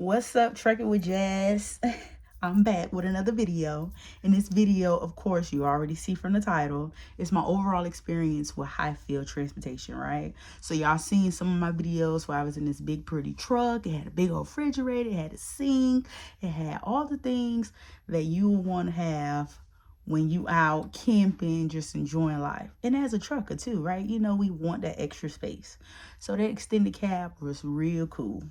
What's up, Trekking with Jazz? I'm back with another video. In this video, of course, you already see from the title, it's my overall experience with Hyfeild transportation, right? So y'all seen some of my videos where I was in this big pretty truck. It had a big old refrigerator, it had a sink, it had all the things that you would want to have when you out camping, just enjoying life. And as a trucker too, right? You know, we want that extra space. So that extended cab was real cool.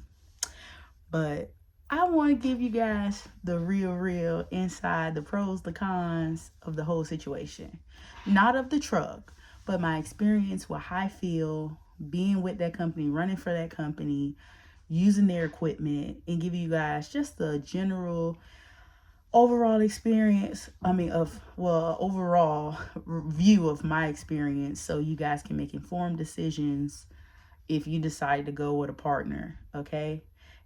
But I want to give you guys the real inside, the pros, the cons of the whole situation. Not of the truck, but my experience with Hyfeild, being with that company, running for that company, using their equipment, and giving you guys just the general overall experience. Overall view of my experience, so you guys can make informed decisions if you decide to go with a partner, okay?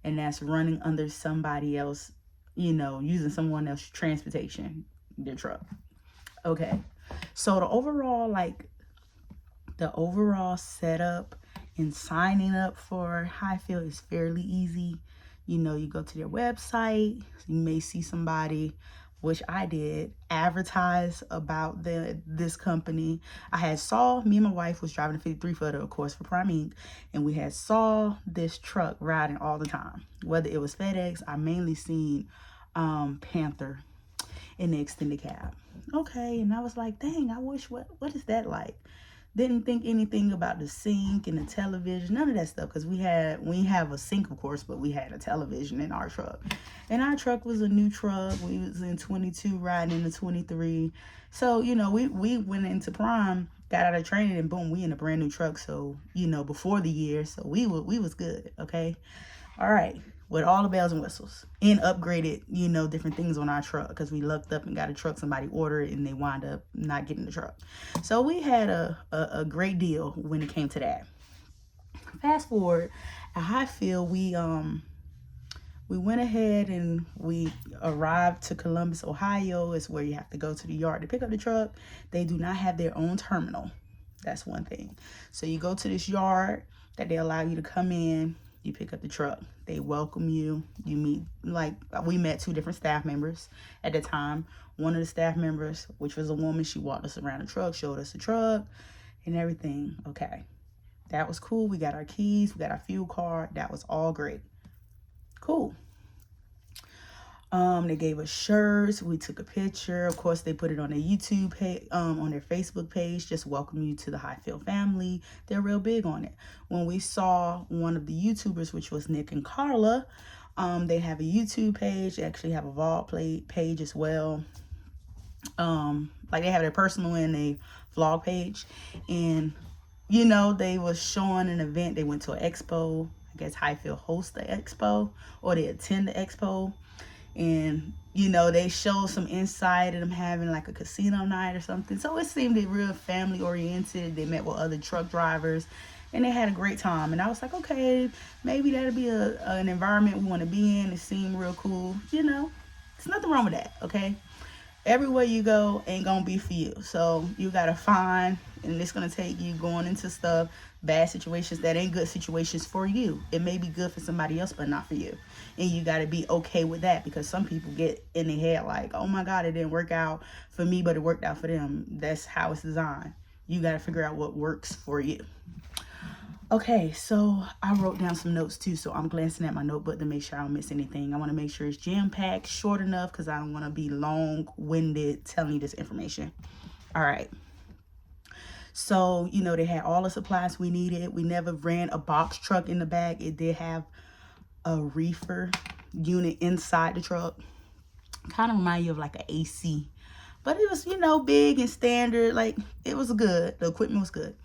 And that's running under somebody else, using someone else's transportation, their truck. Okay. So the overall setup and signing up for Hyfeild is fairly easy. You go to their website, you may see somebody, which I did, advertise about this company. Me and my wife was driving a 53 footer, of course, for Prime Inc. And we had saw this truck riding all the time. Whether it was FedEx, I mainly seen Panther in the extended cab. Okay, and I was like, dang, I wish, what is that like? Didn't think anything about the sink and the television, none of that stuff, because we have a sink, of course, but we had a television in our truck. And our truck was a new truck. We was in 22 riding into 23. So, we went into Prime, got out of training, and boom, we in a brand new truck. So, before the year, so we was good, okay? All right, with all the bells and whistles, and upgraded, different things on our truck, because we looked up and got a truck somebody ordered and they wound up not getting the truck. So we had a great deal when it came to that. Fast forward, at Hyfeild, we went ahead and we arrived to Columbus, Ohio. It's where you have to go to the yard to pick up the truck. They do not have their own terminal. That's one thing. So you go to this yard that they allow you to come in. You pick up the truck. They welcome you. You meet, we met two different staff members at the time. One of the staff members, which was a woman, she walked us around the truck, showed us the truck and everything. Okay. That was cool. We got our keys. We got our fuel card. That was all great. Cool. They gave us shirts. We took a picture. Of course, they put it on their YouTube page, on their Facebook page. Just welcome you to the Hyfeild family. They're real big on it. When we saw one of the YouTubers, which was Nick and Carla, they have a YouTube page. They actually have a vlog page as well. They have their personal and a vlog page. And, they was showing an event. They went to an expo. I guess Hyfeild hosts the expo, or they attend the expo. And, they showed some insight of them having like a casino night or something. So it seemed real family oriented. They met with other truck drivers and they had a great time. And I was like, okay, maybe that'll be an environment we want to be in. It seemed real cool. There's nothing wrong with that, okay? Everywhere you go ain't gonna be for you. So you gotta find, and it's gonna take you going into stuff, bad situations that ain't good situations for you. It may be good for somebody else, but not for you. And you gotta be okay with that, because some people get in their head like, oh my God, it didn't work out for me, but it worked out for them. That's how it's designed. You gotta figure out what works for you. Okay, so I wrote down some notes too, so I'm glancing at my notebook to make sure I don't miss anything. I want to make sure it's jam-packed, short enough, because I don't want to be long-winded telling you this information. All right. So, they had all the supplies we needed. We never ran a box truck in the back. It did have a reefer unit inside the truck. Kind of remind you of like an AC. But it was, big and standard. Like, it was good. The equipment was good.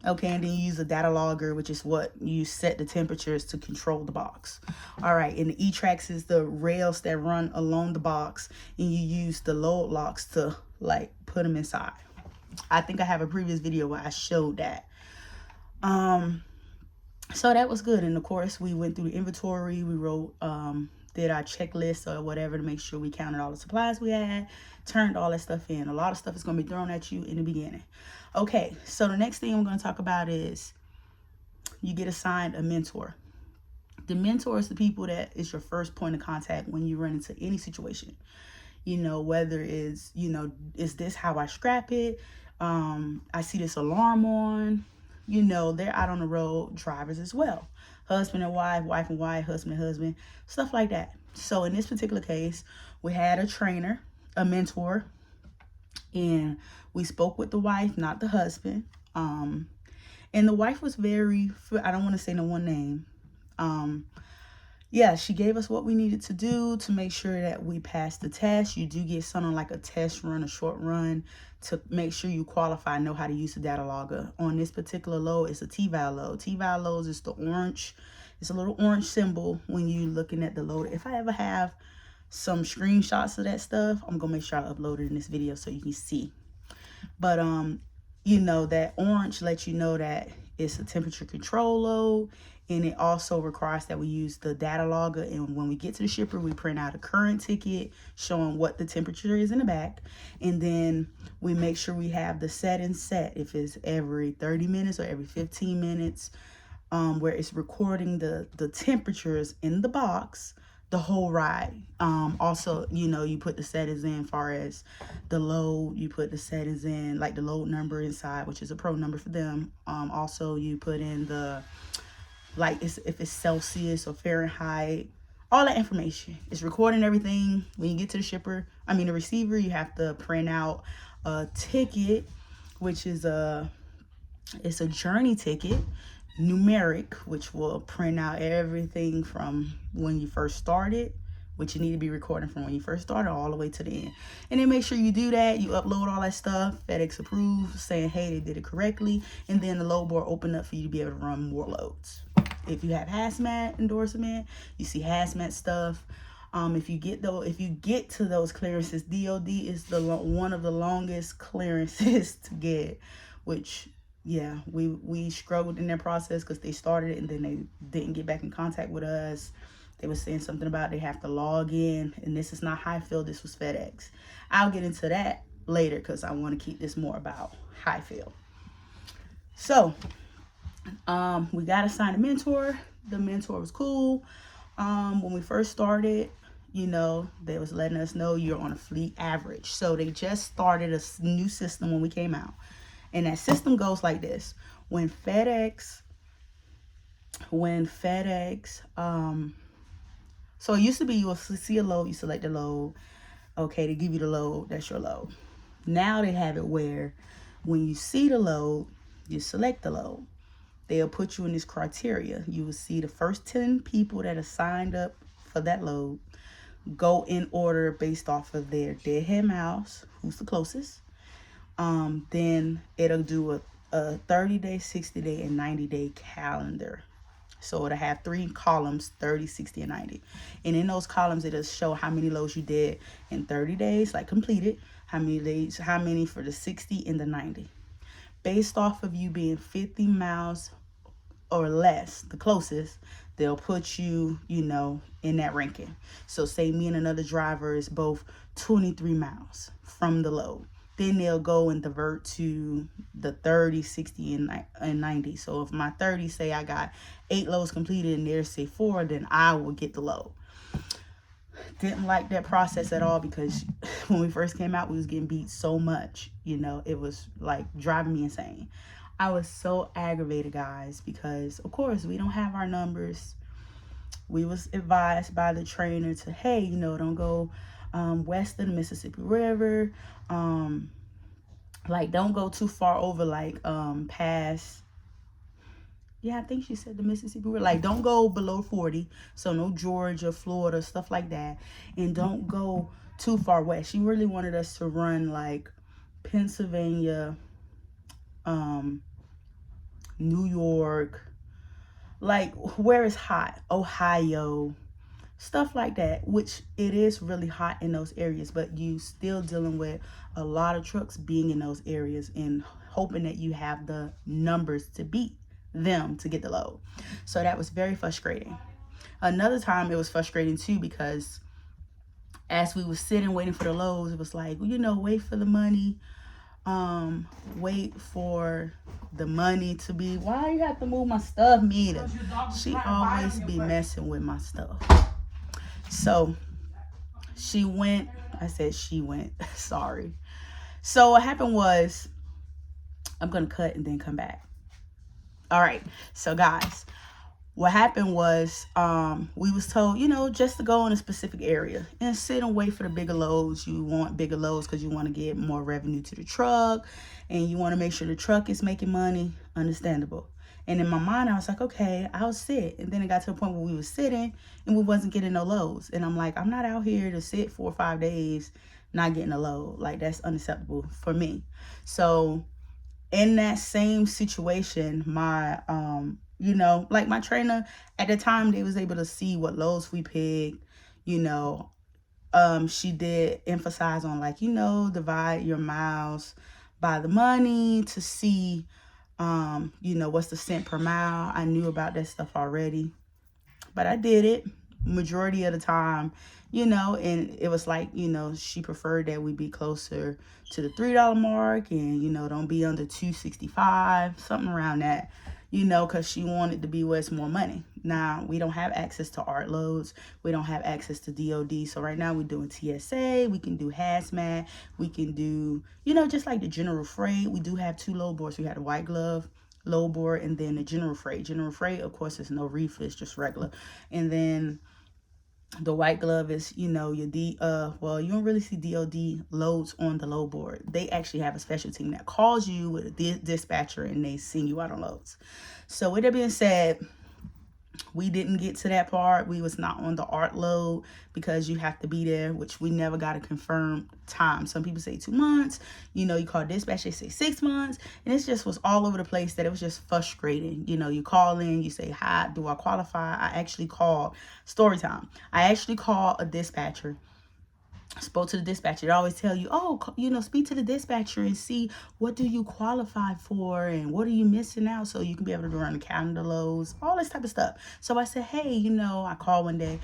Okay, and then you use a data logger, which is what you set the temperatures to control the box. All right, and the E-Tracks is the rails that run along the box, and you use the load locks to put them inside. I think I have a previous video where I showed that. So that was good. And of course, we went through the inventory. We wrote, did our checklist or whatever to make sure we counted all the supplies we had, turned all that stuff in. A lot of stuff is going to be thrown at you in the beginning. Okay, so the next thing I'm going to talk about is you get assigned a mentor. The mentor is the people that is your first point of contact when you run into any situation. Whether it's, is this how I scrap it? I see this alarm on. They're out on the road, drivers as well. Husband and wife and wife, husband and husband, stuff like that. So in this particular case, we had a trainer, a mentor, and we spoke with the wife, not the husband. And the wife was very, I don't want to say no one name. Yeah, she gave us what we needed to do to make sure that we passed the test. You do get something like a test run, a short run, to make sure you qualify and know how to use the data logger. On this particular load, it's a T-val load. T-val loads is the orange. It's a little orange symbol when you're looking at the load. If I ever have some screenshots of that stuff, I'm going to make sure I upload it in this video so you can see. But, that orange lets you know that it's a temperature control load. And it also requires that we use the data logger. And when we get to the shipper, we print out a current ticket showing what the temperature is in the back. And then we make sure we have the settings set, if it's every 30 minutes or every 15 minutes, where it's recording the temperatures in the box the whole ride. Also, you put the settings in far as the load. You put the settings in, like the load number inside, which is a pro number for them. Also, you put in the, like, if it's Celsius or Fahrenheit, all that information. It's recording everything. When you get to the receiver, you have to print out a ticket, which is it's a journey ticket, numeric, which will print out everything from when you first started, which you need to be recording from when you first started all the way to the end. And then make sure you do that. You upload all that stuff, FedEx approved, saying, hey, they did it correctly. And then the load board open up for you to be able to run more loads. If you have hazmat endorsement, you see hazmat stuff. If you get to those clearances, DOD is one of the longest clearances to get, which, yeah, we struggled in their process because they started it and then they didn't get back in contact with us. They were saying something about they have to log in, and this is not Hyfeild, this was FedEx. I'll get into that later because I want to keep this more about Hyfeild. So, we got assigned a mentor. The mentor was cool. When we first started, they was letting us know you're on a fleet average. So they just started a new system when we came out. And that system goes like this. When FedEx, so it used to be you will see a load, you select the load. Okay, they give you the load, that's your load. Now they have it where when you see the load, you select the load. They'll put you in this criteria. You will see the first 10 people that are signed up for that load go in order based off of their deadhead miles, who's the closest. Then it'll do a 30-day, 60-day, and 90-day calendar. So it'll have 3 columns, 30, 60, and 90. And in those columns, it'll show how many loads you did in 30 days, like completed, how many for the 60 and the 90. Based off of you being 50 miles or less, the closest, they'll put you, in that ranking. So say me and another driver is both 23 miles from the load. Then they'll go and divert to the 30, 60, and 90. So if my 30 say I got 8 loads completed and theirs say 4, then I will get the load. Didn't like that process at all because when we first came out, we was getting beat so much. It was like driving me insane. I was so aggravated, guys, because of course we don't have our numbers. We was advised by the trainer to, hey, don't go west of the Mississippi River. Like, don't go too far over, like, past, yeah, I think she said the Mississippi River. Like, don't go below 40. So no Georgia, Florida, stuff like that. And don't go too far west. She really wanted us to run, like, Pennsylvania, New York, like where it's hot, Ohio, stuff like that, which it is really hot in those areas, but you still dealing with a lot of trucks being in those areas and hoping that you have the numbers to beat them to get the load. So that was very frustrating. Another time it was frustrating too because as we were sitting waiting for the loads, it was like, wait for the money. wait for the money to be, why you have to move my stuff, Mita? She always be messing with my stuff. So she went, I said she went, sorry. So what happened was, I'm going to cut and then come back. All right. So guys, what happened was, we was told, just to go in a specific area and sit and wait for the bigger loads. You want bigger loads because you want to get more revenue to the truck and you want to make sure the truck is making money. Understandable. And in my mind, I was like, okay, I'll sit. And then it got to a point where we were sitting and we wasn't getting no loads. And I'm like, I'm not out here to sit 4 or 5 days not getting a load. Like, that's unacceptable for me. So in that same situation, my, like my trainer at the time, they was able to see what loads we picked, she did emphasize on like, divide your miles by the money to see, what's the cent per mile. I knew about that stuff already, but I did it majority of the time, and it was like, she preferred that we be closer to the $3 mark and, don't be under $2.65, something around that, because she wanted to be where it's more money. Now, we don't have access to art loads. We don't have access to DOD. So right now we're doing TSA. We can do hazmat. We can do, just like the general freight. We do have 2 load boards. We have the white glove load board and then the general freight. General freight, of course, is no reefer. It's just regular. And then the white glove is, your well, you don't really see DOD loads on the load board. They actually have a special team that calls you with a dispatcher and they send you out on loads. So with that being said, we didn't get to that part. We was not on the art load because you have to be there, which we never got a confirmed time. Some people say 2 months, you call dispatch, they say 6 months. And it just was all over the place that it was just frustrating. You call in, you say, hi, do I qualify? I actually called, story time. I actually called a dispatcher. Spoke to the dispatcher. They always tell you, oh, speak to the dispatcher and see what do you qualify for and what are you missing out so you can be able to run the calendar loads, all this type of stuff. So I said, hey, I called one day.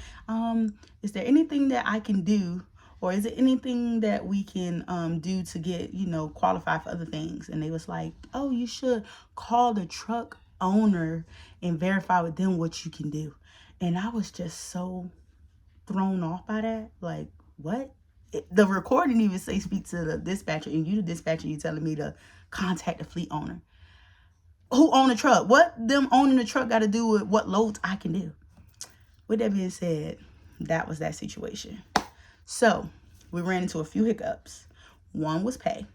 Is there anything that I can do, or is it anything that we can do to get, qualified for other things? And they was like, oh, you should call the truck owner and verify with them what you can do. And I was just so thrown off by that. Like, what? The recording even say speak to the dispatcher, and you the dispatcher, you telling me to contact the fleet owner. Who own the truck? What them owning the truck got to do with what loads I can do? With that being said, that was that situation. So we ran into a few hiccups. One was pay.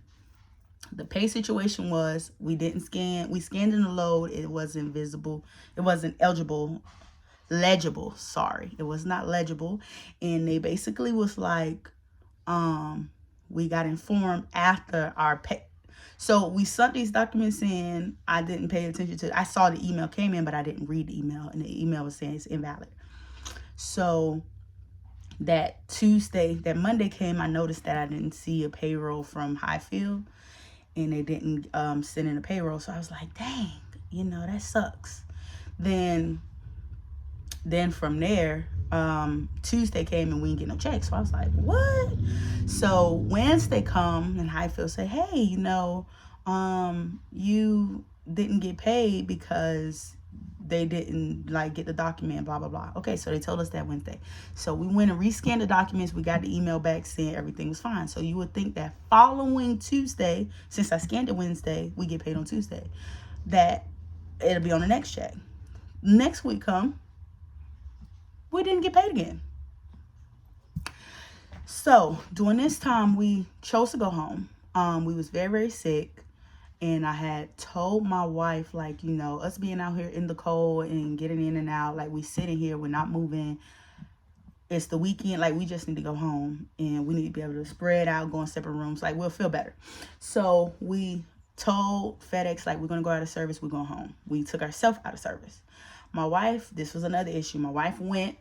The pay situation was we didn't scan. We scanned in the load. It wasn't visible. It wasn't legible. Sorry. It was not legible. And they basically was like, we got informed after our pay. So we sent these documents in. I didn't pay attention to it. I saw the email came in, but I didn't read the email. And the email was saying it's invalid. So that Monday came, I noticed that I didn't see a payroll from Hyfeild. And they didn't send in a payroll. So I was like, dang, that sucks. Then from there, Tuesday came and we didn't get no check. So I was like, what? So Wednesday come and Hyfeild say, hey, you didn't get paid because they didn't get the document, blah, blah, blah. Okay, so they told us that Wednesday. So we went and rescanned the documents. We got the email back saying everything was fine. So you would think that following Tuesday, since I scanned it Wednesday, we get paid on Tuesday, that it'll be on the next check. Next week come, we didn't get paid again. So during this time, we chose to go home. We was very, very sick. And I had told my wife, us being out here in the cold and getting in and out, we sitting here, we're not moving. It's the weekend, we just need to go home. And we need to be able to spread out, go in separate rooms, we'll feel better. So we told FedEx, we're going to go out of service, we're going home. We took ourselves out of service. My wife, this was another issue. My wife went,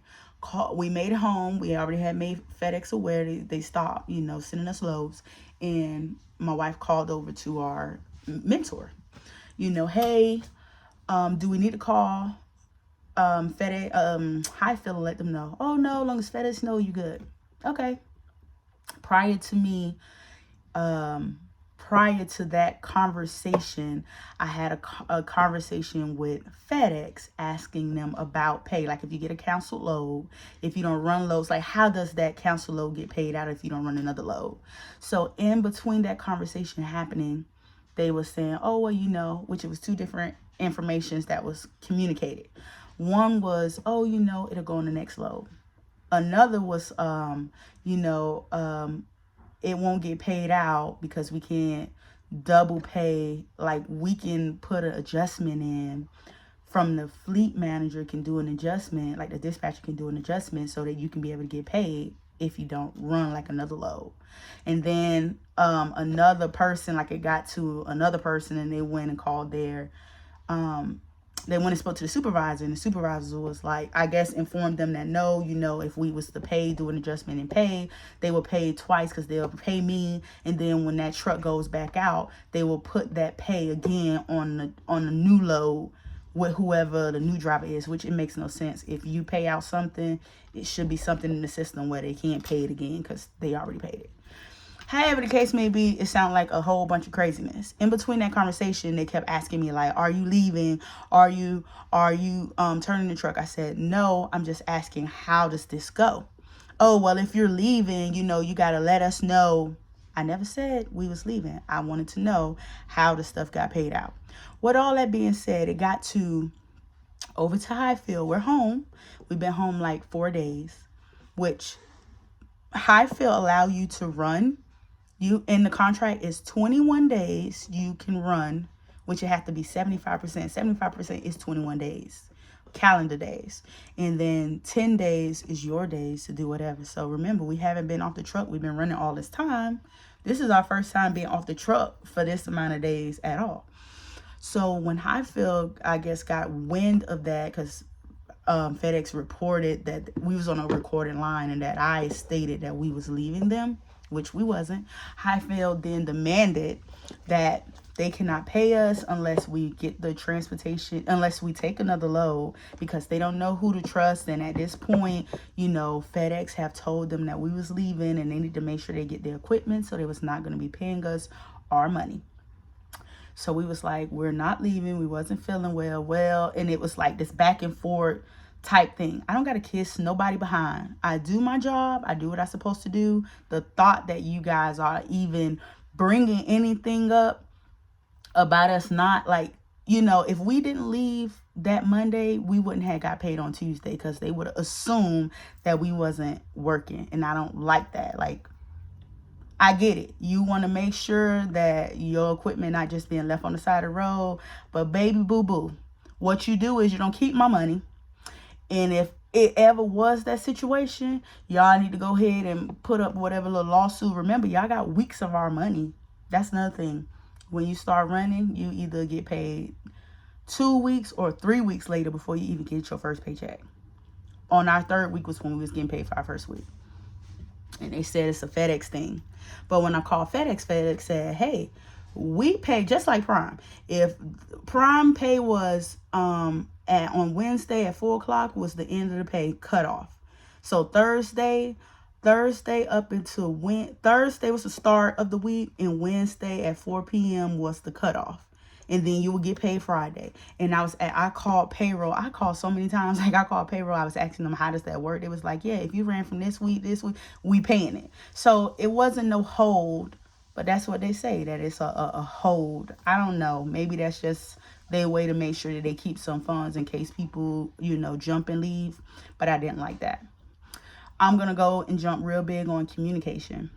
we made it home. We already had made FedEx aware. They stopped, sending us loads. And my wife called over to our mentor, hey, do we need to call FedEx, Hyfeild, and let them know? Oh, no, as long as FedEx know, you good. Okay. Prior to prior to that conversation, I had a conversation with FedEx asking them about pay. Like if you get a canceled load, if you don't run loads, like how does that canceled load get paid out if you don't run another load? So in between that conversation happening, they were saying, oh, well, you know, which it was two different informations that was communicated. One was, oh, you know, it'll go on the next load. Another was, it won't get paid out because we can't double pay. Like we can put an adjustment in from the fleet manager can do an adjustment, like the dispatcher can do an adjustment so that you can be able to get paid if you don't run like another load. And then another person, like it got to another person and they went and called their they went and spoke to the supervisor, and the supervisor was like, I guess informed them that no, you know, if we was to pay, do an adjustment and pay, they will pay twice because they'll pay me, and then when that truck goes back out, they will put that pay again on the new load with whoever the new driver is, which it makes no sense. If you pay out something, it should be something in the system where they can't pay it again because they already paid it. However the case may be, it sounded like a whole bunch of craziness. In between that conversation, they kept asking me like, are you leaving? Are you turning the truck? I said, no, I'm just asking, how does this go? Oh, well, if you're leaving, you know, you got to let us know. I never said we was leaving. I wanted to know how the stuff got paid out. With all that being said, it got to over to Hyfeild. We're home. We've been home like 4 days, which Hyfeild allow you to run. You in the contract is 21 days you can run, which it have to be 75%. 75% is 21 days, calendar days. And then 10 days is your days to do whatever. So remember, we haven't been off the truck. We've been running all this time. This is our first time being off the truck for this amount of days at all. So when Hyfeild, I guess, got wind of that, because FedEx reported that we was on a recording line and that I stated that we was leaving them, which we wasn't. Hyfeild then demanded that they cannot pay us unless we get the transportation, unless we take another load, because they don't know who to trust. And at this point, you know, FedEx have told them that we was leaving and they need to make sure they get their equipment, so they was not going to be paying us our money. So we was like, we're not leaving. We wasn't feeling well. And it was like this back and forth type thing. I don't got to kiss nobody behind. I do my job. I do what I'm supposed to do. The thought that you guys are even bringing anything up about us not, like, you know, if we didn't leave that Monday, we wouldn't have got paid on Tuesday, because they would assume that we wasn't working. And I don't like that. Like, I get it. You want to make sure that your equipment not just being left on the side of the road. But baby boo-boo, what you do is you don't keep my money. And if it ever was that situation, y'all need to go ahead and put up whatever little lawsuit. Remember, y'all got weeks of our money. That's another thing. When you start running, you either get paid 2 weeks or 3 weeks later before you even get your first paycheck. On our third week was when we was getting paid for our first week. And they said it's a FedEx thing. But when I called FedEx, FedEx said, hey, we pay just like Prime. If Prime pay was on Wednesday at 4 o'clock was the end of the pay cutoff. So Thursday up until Thursday was the start of the week, and Wednesday at 4 p.m. was the cutoff. And then you would get paid Friday. And I called payroll. I called so many times. Like, I called payroll. I was asking them, how does that work? It was like, yeah, if you ran from this week, we paying it. So it wasn't no hold, but that's what they say, that it's a hold. I don't know. Maybe that's just their way to make sure that they keep some funds in case people, you know, jump and leave. But I didn't like that. I'm going to go and jump real big on communication.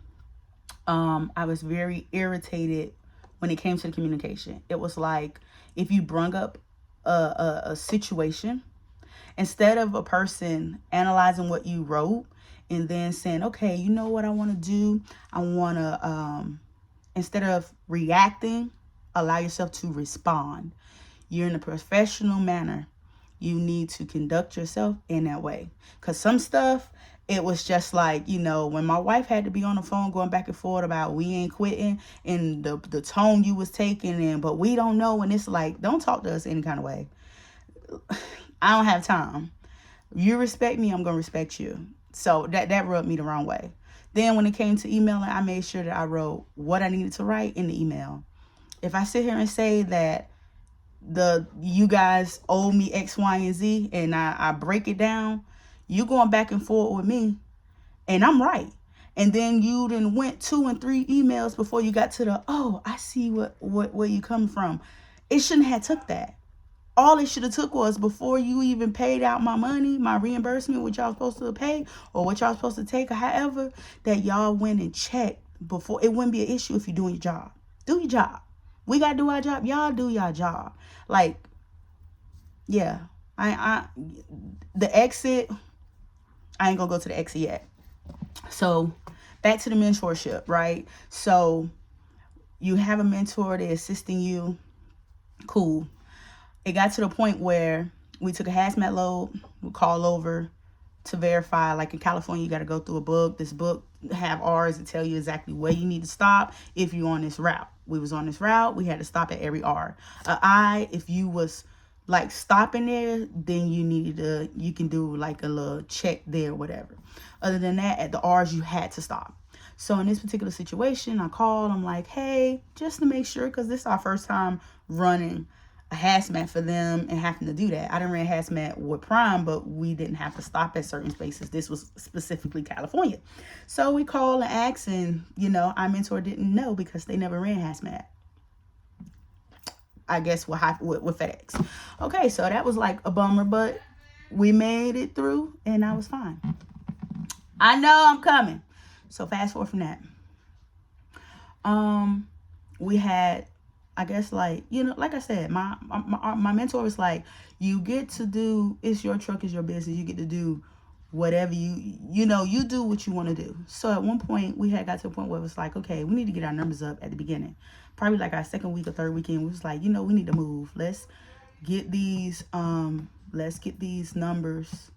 I was very irritated when it came to the communication. It was like, if you brung up a situation, instead of a person analyzing what you wrote and then saying, okay, you know what I want to do? I want to, instead of reacting, allow yourself to respond. You're in a professional manner. You need to conduct yourself in that way. Because some stuff, it was just like, you know, when my wife had to be on the phone going back and forth about we ain't quitting, and the tone you was taking, and but we don't know, and it's like, don't talk to us any kind of way. I don't have time. You respect me, I'm going to respect you. So that rubbed me the wrong way. Then when it came to emailing, I made sure that I wrote what I needed to write in the email. If I sit here and say that you guys owe me X, Y, and Z, and I break it down, you going back and forth with me, and I'm right. And then you then went 2 and 3 emails before you got to the, oh, I see where you come from. It shouldn't have took that. All it should have took was before you even paid out my money, my reimbursement, what y'all supposed to pay or what y'all supposed to take or however, that y'all went and checked before. It wouldn't be an issue if you're doing your job. Do your job. We got to do our job. Y'all do your job. Like, yeah. The exit, I ain't going to go to the exit yet. So back to the mentorship, right? So you have a mentor, they're assisting you. Cool. It got to the point where we took a hazmat load, we call over to verify. Like in California, you got to go through a book. This book have R's that tell you exactly where you need to stop if you're on this route. We was on this route. We had to stop at every R. I, if you was like stopping there, then you can do like a little check there or whatever. Other than that, at the R's, you had to stop. So in this particular situation, I called. I'm like, hey, just to make sure, because this is our first time running a hazmat for them and having to do that. I didn't run hazmat with Prime, but we didn't have to stop at certain spaces. This was specifically California. So we called and asked, and, our mentor didn't know because they never ran hazmat. I guess with FedEx. Okay, so that was like a bummer, but we made it through and I was fine. I know I'm coming. So fast forward from that. We had, I guess, like, like I said, my mentor was like, you get to do, it's your truck, it's your business. You get to do whatever you do what you want to do. So at one point we had got to a point where it was like, okay, we need to get our numbers up at the beginning. Probably like our second week or third weekend, we was like, we need to move. Let's get these numbers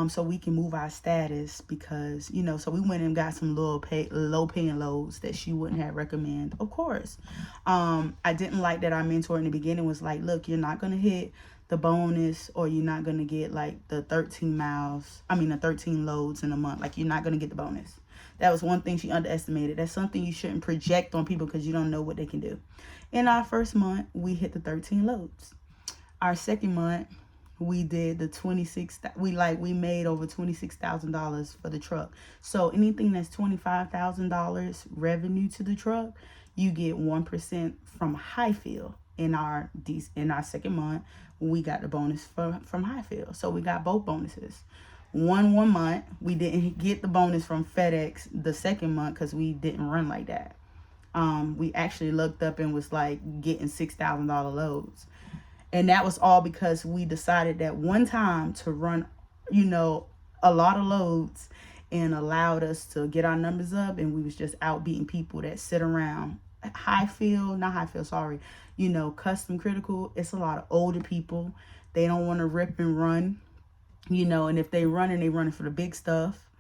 so we can move our status, because so we went and got some low paying loads that she wouldn't have recommend, of course. I didn't like that our mentor in the beginning was like, look, you're not gonna hit the bonus, or you're not gonna get like the 13 loads in a month. Like, you're not gonna get the bonus. That was one thing she underestimated. That's something you shouldn't project on people because you don't know what they can do. In our first month, we hit the 13 loads. Our second month, we did the 26. We made over $26,000 for the truck. So anything that's $25,000 revenue to the truck, you get 1% from Hyfeild. In our second month, we got the bonus from Hyfeild. So we got both bonuses. One month, we didn't get the bonus from FedEx the second month because we didn't run like that. We actually looked up and was like getting $6,000 loads. And that was all because we decided that one time to run, a lot of loads, and allowed us to get our numbers up. And we was just out beating people that sit around. Custom critical. It's a lot of older people. They don't want to rip and run, and if they running, they running for the big stuff.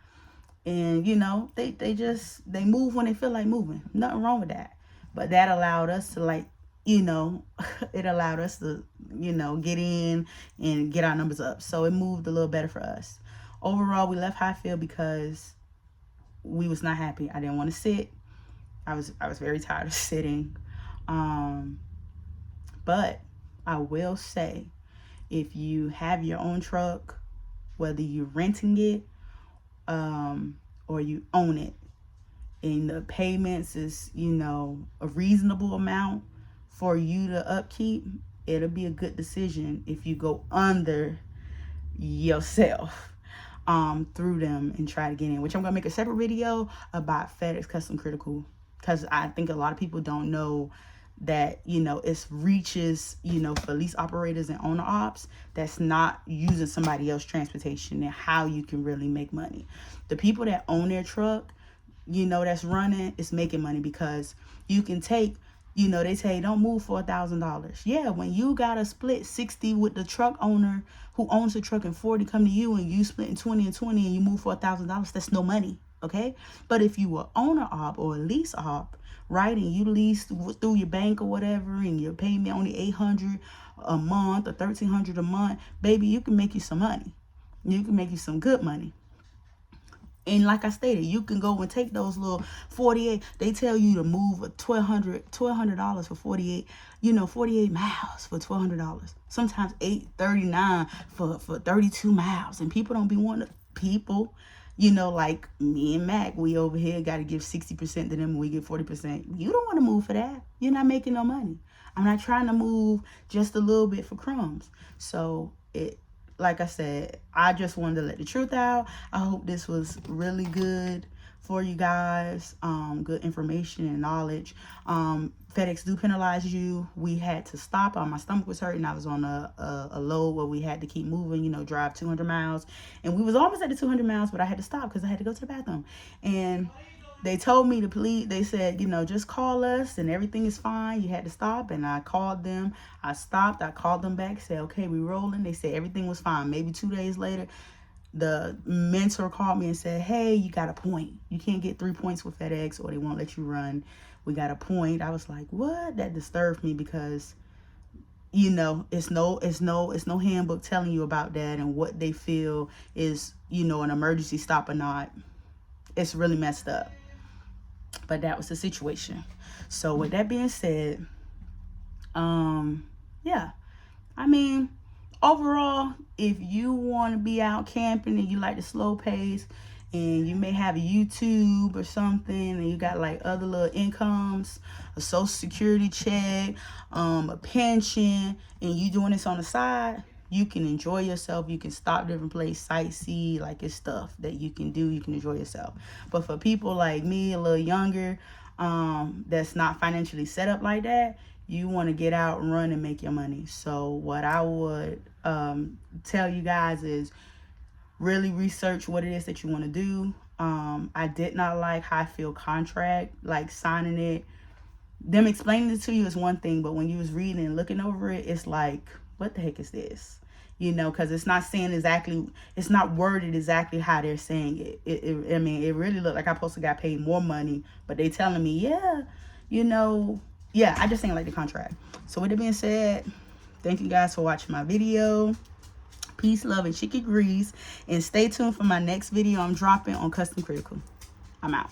And, they move when they feel like moving. Nothing wrong with that. But that allowed us to it allowed us to, get in and get our numbers up. So it moved a little better for us. Overall, we left Hyfeild because we was not happy. I didn't want to sit. I was very tired of sitting. But I will say, if you have your own truck, whether you're renting it or you own it, and the payments is, a reasonable amount for you to upkeep, it'll be a good decision if you go under yourself through them and try to get in, which I'm going to make a separate video about FedEx Custom Critical, because I think a lot of people don't know that, it's reaches, for lease operators and owner ops that's not using somebody else's transportation, and how you can really make money. The people that own their truck, that's running, is making money, because you can take, they say don't move for $1,000. Yeah, when you got to split 60 with the truck owner who owns the truck, and 40 come to you, and you split in 20 and 20, and you move for $1,000, that's no money. Okay. But if you were owner op or a lease op, right, and you lease through your bank or whatever, and your payment only $800 a month or $1,300 a month, baby, you can make you some money. You can make you some good money. And like I stated, you can go and take those little 48. They tell you to move a $1,200 for 48, 48 miles for $1,200. Sometimes $839 for 32 miles. And people don't be wanting to, people, like me and Mac, we over here got to give 60% to them and we get 40%. You don't want to move for that. You're not making no money. I'm not trying to move just a little bit for crumbs. So like I said, I just wanted to let the truth out. I hope this was really good for you guys. Good information and knowledge. FedEx do penalize you. We had to stop. My stomach was hurting. I was on a load where we had to keep moving, drive 200 miles. And we was almost at the 200 miles, but I had to stop because I had to go to the bathroom. And they told me to please, they said, just call us and everything is fine. You had to stop. And I called them. I stopped. I called them back, said, okay, we rolling. They said everything was fine. Maybe 2 days later, the mentor called me and said, hey, you got a point. You can't get 3 points with FedEx or they won't let you run. We got a point. I was like, what? That disturbed me because, it's no handbook telling you about that and what they feel is, an emergency stop or not. It's really messed up. But that was the situation. So with that being said, yeah, I mean, overall, if you want to be out camping and you like the slow pace and you may have a YouTube or something and you got like other little incomes, a social security check, a pension, and you doing this on the side, you can enjoy yourself. You can stop different places, sightsee, like it's stuff that you can do. You can enjoy yourself. But for people like me, a little younger, that's not financially set up like that, you want to get out and run and make your money. So what I would tell you guys is really research what it is that you want to do. I did not like Hyfeild contract, like signing it. Them explaining it to you is one thing, but when you was reading and looking over it, it's like, what the heck is this? Because it's not saying exactly, it's not worded exactly how they're saying it. I mean, it really looked like I supposed to got paid more money, but they telling me, yeah, I just ain't like the contract. So with it being said, thank you guys for watching my video. Peace, love, and chicken grease. And stay tuned for my next video I'm dropping on Custom Critical. I'm out.